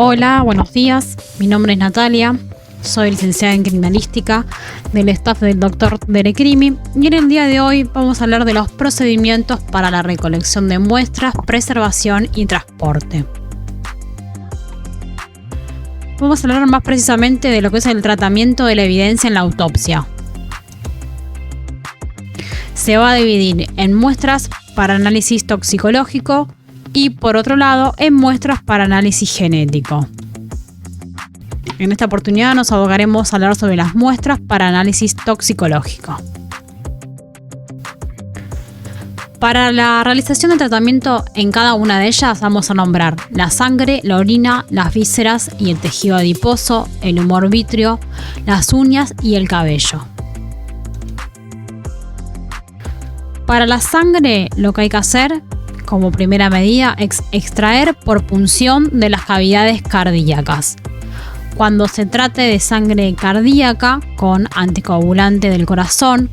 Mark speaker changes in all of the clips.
Speaker 1: Hola, buenos días. Mi nombre es Natalia. Soy licenciada en Criminalística del staff del Dr. Derecrimi y en el día de hoy vamos a hablar de los procedimientos para la recolección de muestras, preservación y transporte. Vamos a hablar más precisamente de lo que es el tratamiento de la evidencia en la autopsia. Se va a dividir en muestras para análisis toxicológico y por otro lado en muestras para análisis genético. En esta oportunidad nos abocaremos a hablar sobre las muestras para análisis toxicológico. Para la realización del tratamiento en cada una de ellas vamos a nombrar la sangre, la orina, las vísceras y el tejido adiposo, el humor vítreo, las uñas y el cabello. Para la sangre lo que hay que hacer como primera medida es extraer por punción de las cavidades cardíacas. Cuando se trate de sangre cardíaca con anticoagulante del corazón,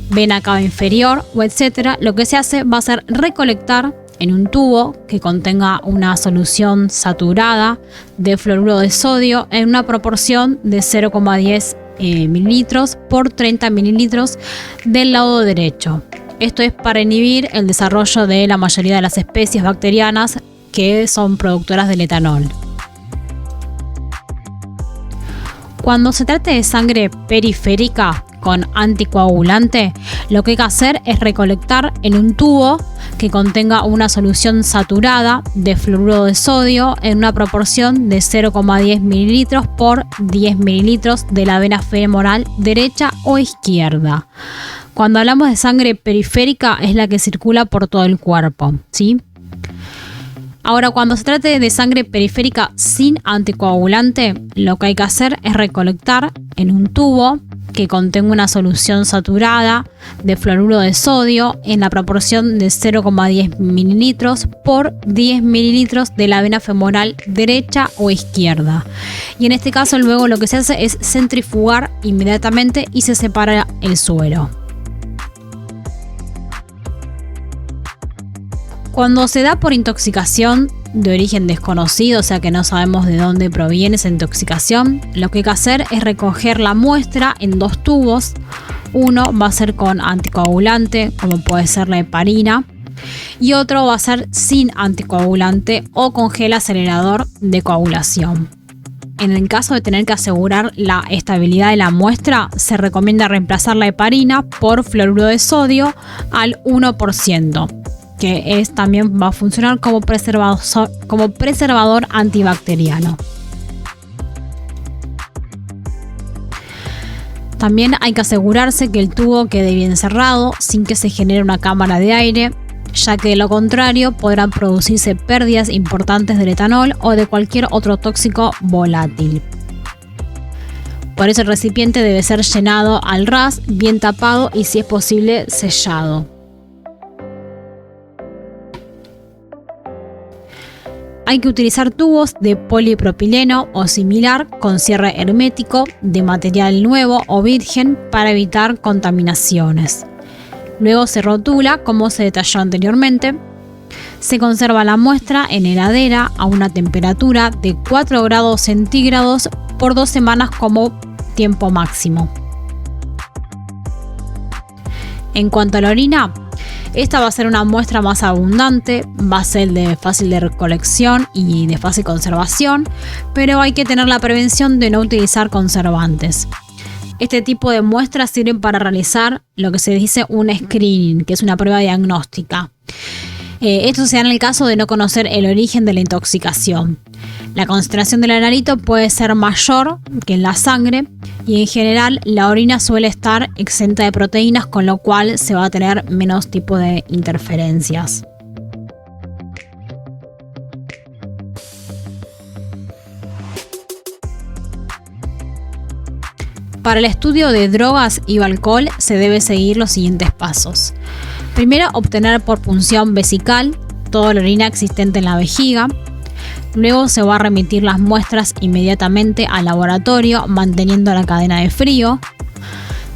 Speaker 1: vena cava inferior o etcétera, lo que se hace va a ser recolectar en un tubo que contenga una solución saturada de fluoruro de sodio en una proporción de 0,10 mililitros por 30 mililitros del lado derecho. Esto es para inhibir el desarrollo de la mayoría de las especies bacterianas que son productoras del etanol. Cuando se trate de sangre periférica con anticoagulante, lo que hay que hacer es recolectar en un tubo que contenga una solución saturada de fluoruro de sodio en una proporción de 0,10 mililitros por 10 mililitros de la vena femoral derecha o izquierda. Cuando hablamos de sangre periférica es la que circula por todo el cuerpo, ¿sí? Ahora, cuando se trate de sangre periférica sin anticoagulante, lo que hay que hacer es recolectar en un tubo que contenga una solución saturada de fluoruro de sodio en la proporción de 0,10 mililitros por 10 mililitros de la vena femoral derecha o izquierda. Y en este caso luego lo que se hace es centrifugar inmediatamente y se separa el suero. Cuando se da por intoxicación de origen desconocido, o sea que no sabemos de dónde proviene esa intoxicación, lo que hay que hacer es recoger la muestra en dos tubos. Uno va a ser con anticoagulante, como puede ser la heparina, y otro va a ser sin anticoagulante o con gel acelerador de coagulación. En el caso de tener que asegurar la estabilidad de la muestra, se recomienda reemplazar la heparina por fluoruro de sodio al 1%. Que también va a funcionar como preservador antibacteriano. También hay que asegurarse que el tubo quede bien cerrado sin que se genere una cámara de aire, ya que de lo contrario podrán producirse pérdidas importantes del etanol o de cualquier otro tóxico volátil. Por eso el recipiente debe ser llenado al ras, bien tapado y si es posible sellado. Hay que utilizar tubos de polipropileno o similar con cierre hermético de material nuevo o virgen para evitar contaminaciones. Luego se rotula como se detalló anteriormente. Se conserva la muestra en heladera a una temperatura de 4 grados centígrados por 2 semanas como tiempo máximo. En cuanto a la orina, esta va a ser una muestra más abundante, va a ser de fácil de recolección y de fácil conservación, pero hay que tener la prevención de no utilizar conservantes. Este tipo de muestras sirven para realizar lo que se dice un screening, que es una prueba diagnóstica. Esto se da en el caso de no conocer el origen de la intoxicación. La concentración del analito puede ser mayor que en la sangre y en general la orina suele estar exenta de proteínas, con lo cual se va a tener menos tipo de interferencias. Para el estudio de drogas y alcohol se debe seguir los siguientes pasos. Primero, obtener por punción vesical toda la orina existente en la vejiga. Luego se va a remitir las muestras inmediatamente al laboratorio, manteniendo la cadena de frío.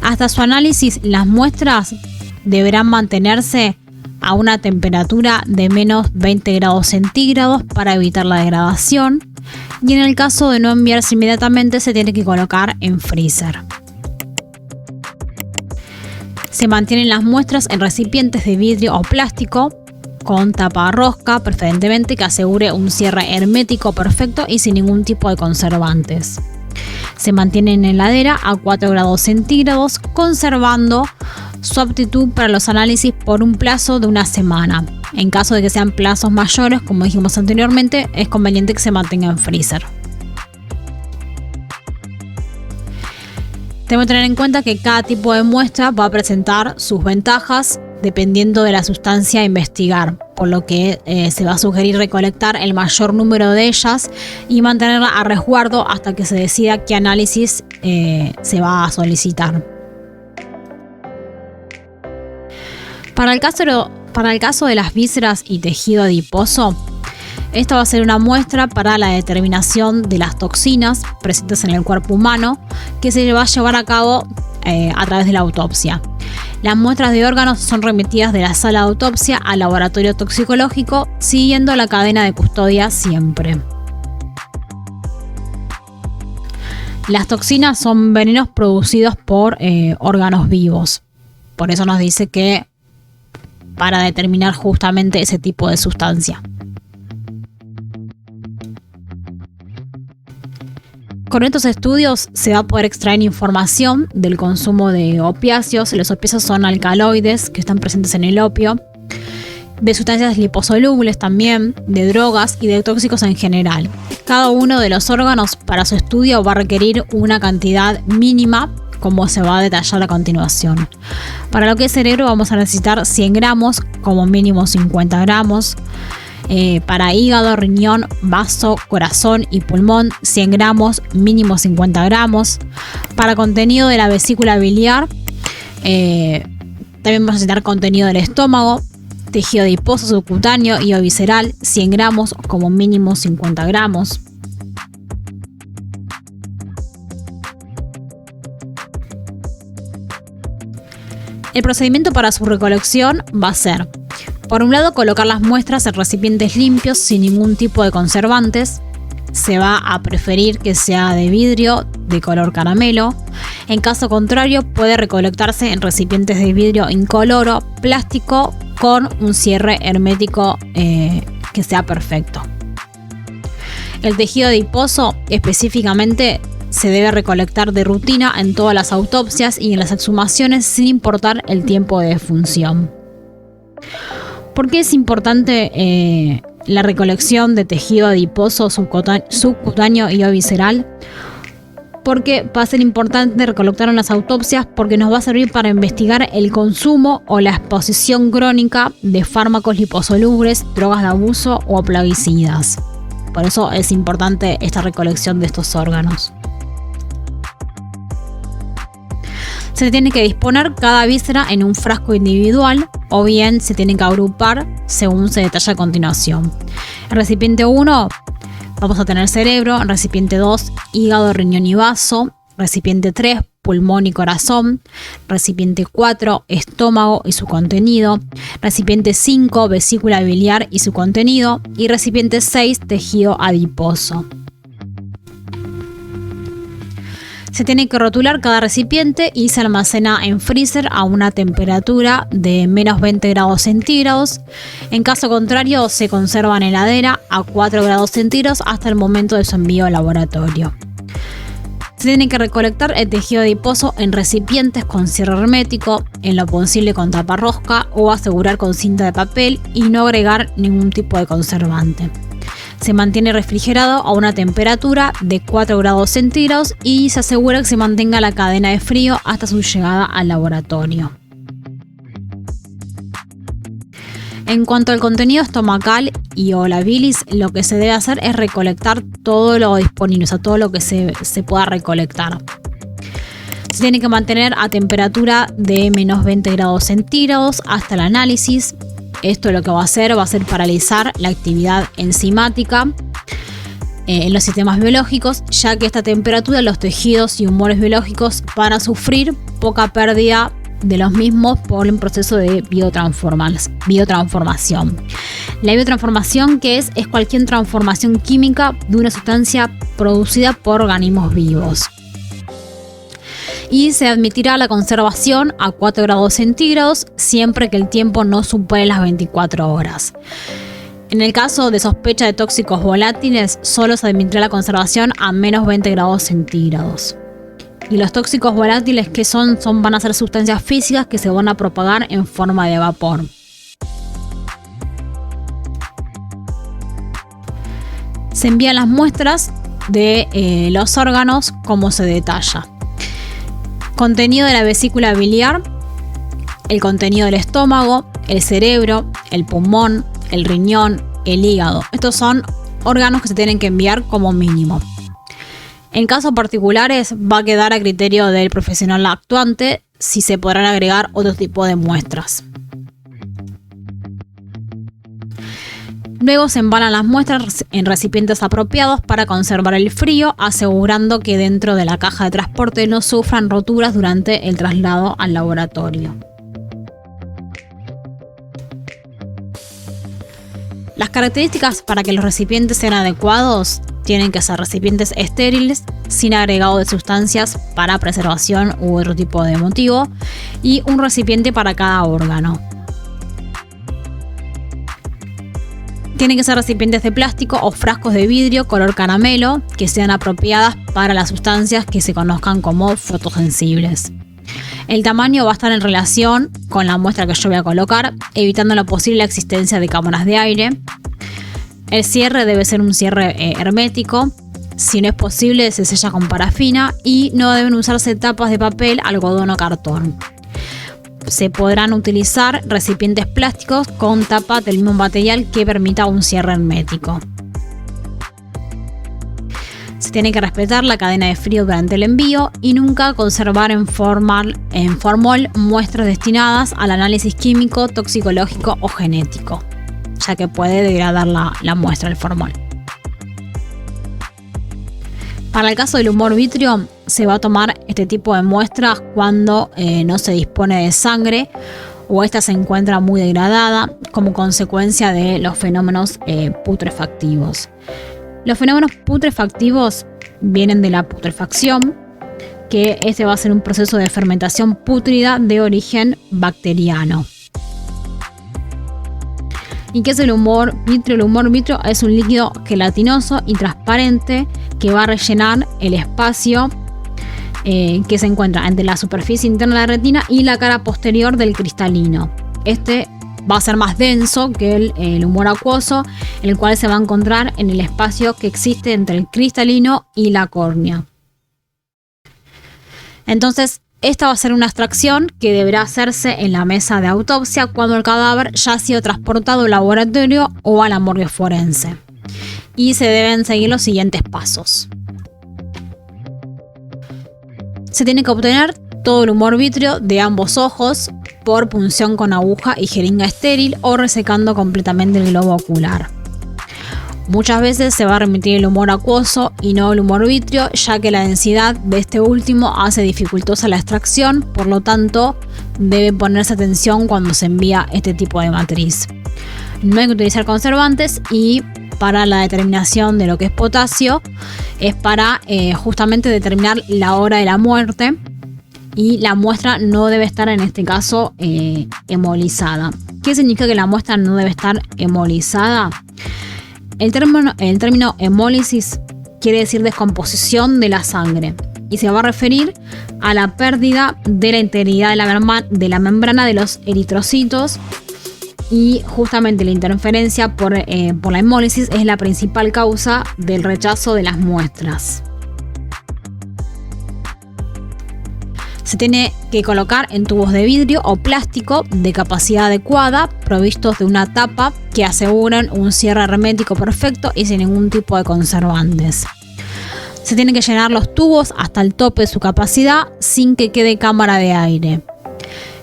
Speaker 1: Hasta su análisis, las muestras deberán mantenerse a una temperatura de menos 20 grados centígrados para evitar la degradación, y en el caso de no enviarse inmediatamente se tiene que colocar en freezer. Se mantienen las muestras en recipientes de vidrio o plástico con tapa rosca, preferentemente que asegure un cierre hermético perfecto y sin ningún tipo de conservantes. Se mantienen en heladera a 4 grados centígrados, conservando su aptitud para los análisis por un plazo de una semana. En caso de que sean plazos mayores, como dijimos anteriormente, es conveniente que se mantenga en freezer. Tenemos que tener en cuenta que cada tipo de muestra va a presentar sus ventajas dependiendo de la sustancia a investigar, por lo que se va a sugerir recolectar el mayor número de ellas y mantenerla a resguardo hasta que se decida qué análisis se va a solicitar. Para el caso de las vísceras y tejido adiposo, esta va a ser una muestra para la determinación de las toxinas presentes en el cuerpo humano que se va a llevar a cabo a través de la autopsia. Las muestras de órganos son remitidas de la sala de autopsia al laboratorio toxicológico, siguiendo la cadena de custodia siempre. Las toxinas son venenos producidos por órganos vivos. Por eso nos dice que para determinar justamente ese tipo de sustancia. Con estos estudios se va a poder extraer información del consumo de opiáceos. Los opiáceos son alcaloides que están presentes en el opio, de sustancias liposolubles también, de drogas y de tóxicos en general. Cada uno de los órganos para su estudio va a requerir una cantidad mínima, como se va a detallar a continuación. Para lo que es cerebro vamos a necesitar 100 gramos, como mínimo 50 gramos. Para hígado, riñón, vaso, corazón y pulmón, 100 gramos, mínimo 50 gramos. Para contenido de la vesícula biliar, también vamos a necesitar contenido del estómago, tejido adiposo subcutáneo y o visceral, 100 gramos, como mínimo 50 gramos. El procedimiento para su recolección va a ser: por un lado, colocar las muestras en recipientes limpios sin ningún tipo de conservantes. Se va a preferir que sea de vidrio de color caramelo. En caso contrario, puede recolectarse en recipientes de vidrio incoloro, plástico, con un cierre hermético que sea perfecto. El tejido adiposo específicamente se debe recolectar de rutina en todas las autopsias y en las exhumaciones sin importar el tiempo de defunción. ¿Por qué es importante la recolección de tejido adiposo subcutáneo y o visceral? Porque va a ser importante recolectar en las autopsias porque nos va a servir para investigar el consumo o la exposición crónica de fármacos liposolubles, drogas de abuso o plaguicidas. Por eso es importante esta recolección de estos órganos. Se tiene que disponer cada víscera en un frasco individual o bien se tienen que agrupar según se detalla a continuación. En recipiente 1 vamos a tener cerebro, en recipiente 2 hígado, riñón y vaso, recipiente 3 pulmón y corazón, recipiente 4 estómago y su contenido, recipiente 5 vesícula biliar y su contenido y recipiente 6 tejido adiposo. Se tiene que rotular cada recipiente y se almacena en freezer a una temperatura de menos 20 grados centígrados. En caso contrario, se conserva en heladera a 4 grados centígrados hasta el momento de su envío al laboratorio. Se tiene que recolectar el tejido adiposo en recipientes con cierre hermético, en lo posible con tapa rosca o asegurar con cinta de papel y no agregar ningún tipo de conservante. Se mantiene refrigerado a una temperatura de 4 grados centígrados y se asegura que se mantenga la cadena de frío hasta su llegada al laboratorio. En cuanto al contenido estomacal y o la bilis, lo que se debe hacer es recolectar todo lo disponible, o sea, todo lo que se pueda recolectar. Se tiene que mantener a temperatura de menos 20 grados centígrados hasta el análisis. Esto lo que va a hacer paralizar la actividad enzimática en los sistemas biológicos, ya que a esta temperatura los tejidos y humores biológicos van a sufrir poca pérdida de los mismos por un proceso de biotransformación. La biotransformación, ¿qué es? Es cualquier transformación química de una sustancia producida por organismos vivos. Y se admitirá la conservación a 4 grados centígrados siempre que el tiempo no supere las 24 horas. En el caso de sospecha de tóxicos volátiles, solo se admitirá la conservación a menos 20 grados centígrados. Y los tóxicos volátiles, ¿qué son? Van a ser sustancias físicas que se van a propagar en forma de vapor. Se envían las muestras de los órganos como se detalla. Contenido de la vesícula biliar, el contenido del estómago, el cerebro, el pulmón, el riñón, el hígado. Estos son órganos que se tienen que enviar como mínimo. En casos particulares va a quedar a criterio del profesional actuante si se podrán agregar otro tipo de muestras. Luego se embalan las muestras en recipientes apropiados para conservar el frío, asegurando que dentro de la caja de transporte no sufran roturas durante el traslado al laboratorio. Las características para que los recipientes sean adecuados tienen que ser recipientes estériles, sin agregado de sustancias para preservación u otro tipo de motivo, y un recipiente para cada órgano. Tienen que ser recipientes de plástico o frascos de vidrio color caramelo que sean apropiadas para las sustancias que se conozcan como fotosensibles. El tamaño va a estar en relación con la muestra que yo voy a colocar, evitando la posible existencia de cámaras de aire. El cierre debe ser un cierre hermético. Si no es posible, se sella con parafina y no deben usarse tapas de papel, algodón o cartón. Se podrán utilizar recipientes plásticos con tapa del mismo material que permita un cierre hermético. Se tiene que respetar la cadena de frío durante el envío y nunca conservar en formol muestras destinadas al análisis químico, toxicológico o genético, ya que puede degradar la muestra del formol. Para el caso del humor vítreo, se va a tomar este tipo de muestras cuando no se dispone de sangre o esta se encuentra muy degradada como consecuencia de los fenómenos putrefactivos. Los fenómenos putrefactivos vienen de la putrefacción, que este va a ser un proceso de fermentación pútrida de origen bacteriano. ¿Y qué es el humor vítreo? El humor vítreo es un líquido gelatinoso y transparente que va a rellenar el espacio que se encuentra entre la superficie interna de la retina y la cara posterior del cristalino. Este va a ser más denso que el humor acuoso, el cual se va a encontrar en el espacio que existe entre el cristalino y la córnea. Entonces, esta va a ser una extracción que deberá hacerse en la mesa de autopsia cuando el cadáver ya ha sido transportado al laboratorio o a la morgue forense. Y se deben seguir los siguientes pasos. Se tiene que obtener todo el humor vítreo de ambos ojos por punción con aguja y jeringa estéril o resecando completamente el globo ocular. Muchas veces se va a remitir el humor acuoso y no el humor vítreo, ya que la densidad de este último hace dificultosa la extracción, por lo tanto debe ponerse atención cuando se envía este tipo de matriz. No hay que utilizar conservantes y para la determinación de lo que es potasio es para justamente determinar la hora de la muerte y la muestra no debe estar en este caso hemolizada. ¿Qué significa que la muestra no debe estar hemolizada? El término hemólisis quiere decir descomposición de la sangre y se va a referir a la pérdida de la integridad de la membrana de los eritrocitos, y justamente la interferencia por la hemólisis es la principal causa del rechazo de las muestras. Se tiene que colocar en tubos de vidrio o plástico de capacidad adecuada, provistos de una tapa que aseguren un cierre hermético perfecto y sin ningún tipo de conservantes. Se tienen que llenar los tubos hasta el tope de su capacidad sin que quede cámara de aire.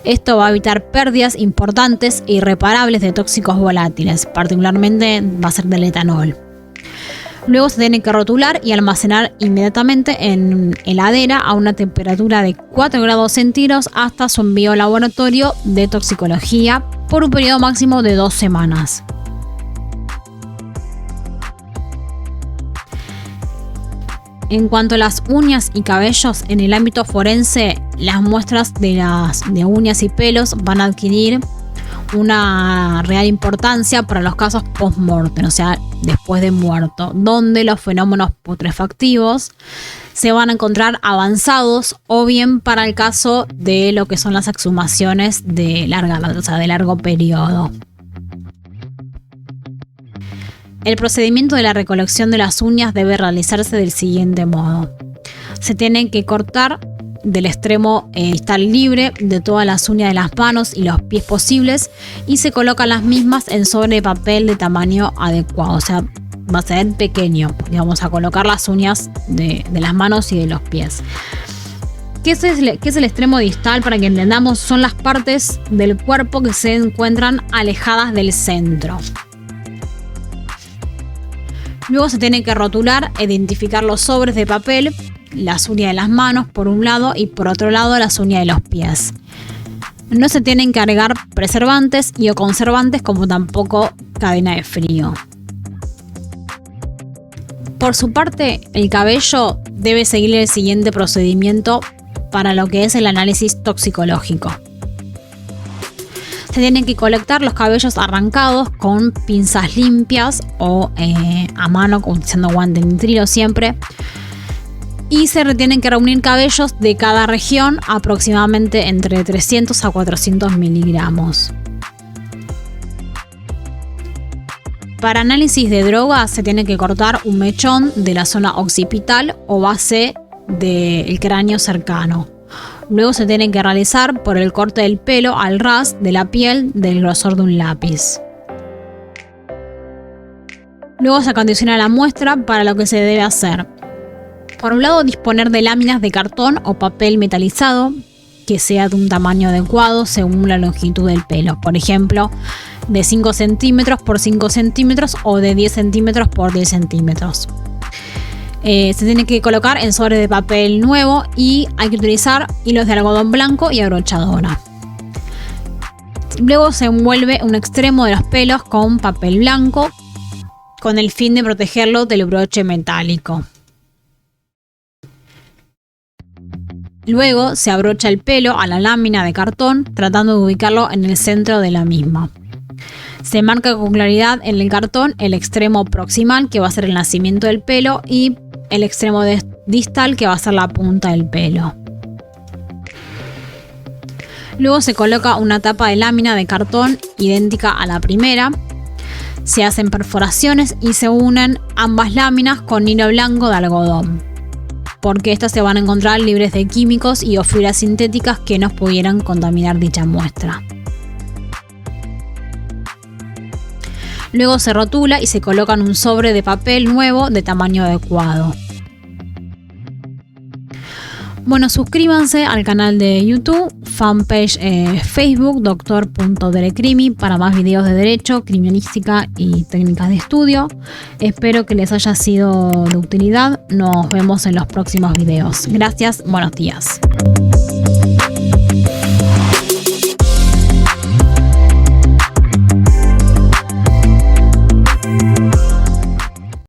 Speaker 1: Esto va a evitar pérdidas importantes e irreparables de tóxicos volátiles, particularmente va a ser del etanol. Luego se tiene que rotular y almacenar inmediatamente en heladera a una temperatura de 4 grados centígrados hasta su envío al laboratorio de toxicología por un periodo máximo de 2 semanas. En cuanto a las uñas y cabellos, en el ámbito forense, las muestras de uñas y pelos van a adquirir una real importancia para los casos post-mortem, o sea, después de muerto, donde los fenómenos putrefactivos se van a encontrar avanzados, o bien para el caso de lo que son las exhumaciones de largo periodo. El procedimiento de la recolección de las uñas debe realizarse del siguiente modo. Se tienen que cortar del extremo distal libre de todas las uñas de las manos y los pies posibles y se colocan las mismas en sobre papel de tamaño adecuado, o sea, va a ser pequeño, y vamos a colocar las uñas de las manos y de los pies. ¿Qué es el extremo distal? Para que entendamos, son las partes del cuerpo que se encuentran alejadas del centro. Luego se tiene que rotular e identificar los sobres de papel, las uñas de las manos por un lado y por otro lado las uñas de los pies. No se tienen que agregar preservantes y o conservantes, como tampoco cadena de frío. Por su parte, el cabello debe seguir el siguiente procedimiento para lo que es el análisis toxicológico. Se tienen que colectar los cabellos arrancados con pinzas limpias o a mano, utilizando guante nitrilo siempre. Y se tienen que reunir cabellos de cada región, aproximadamente entre 300 a 400 miligramos. Para análisis de drogas se tiene que cortar un mechón de la zona occipital o base del cráneo cercano. Luego se tiene que realizar por el corte del pelo al ras de la piel del grosor de un lápiz. Luego se acondiciona la muestra para lo que se debe hacer. Por un lado, disponer de láminas de cartón o papel metalizado que sea de un tamaño adecuado según la longitud del pelo. Por ejemplo, de 5 centímetros por 5 centímetros o de 10 centímetros por 10 centímetros. Se tiene que colocar en sobre de papel nuevo y hay que utilizar hilos de algodón blanco y abrochadora. Luego se envuelve un extremo de los pelos con papel blanco con el fin de protegerlo del broche metálico. Luego se abrocha el pelo a la lámina de cartón tratando de ubicarlo en el centro de la misma. Se marca con claridad en el cartón el extremo proximal, que va a ser el nacimiento del pelo, y el extremo distal, que va a ser la punta del pelo. Luego se coloca una tapa de lámina de cartón idéntica a la primera. Se hacen perforaciones y se unen ambas láminas con hilo blanco de algodón, porque estas se van a encontrar libres de químicos y o fibras sintéticas que nos pudieran contaminar dicha muestra. Luego se rotula y se coloca en un sobre de papel nuevo de tamaño adecuado. Bueno, suscríbanse al canal de YouTube, fanpage Facebook, Dr.Derecrimi, para más videos de derecho, criminalística y técnicas de estudio. Espero que les haya sido de utilidad. Nos vemos en los próximos videos. Gracias, buenos días.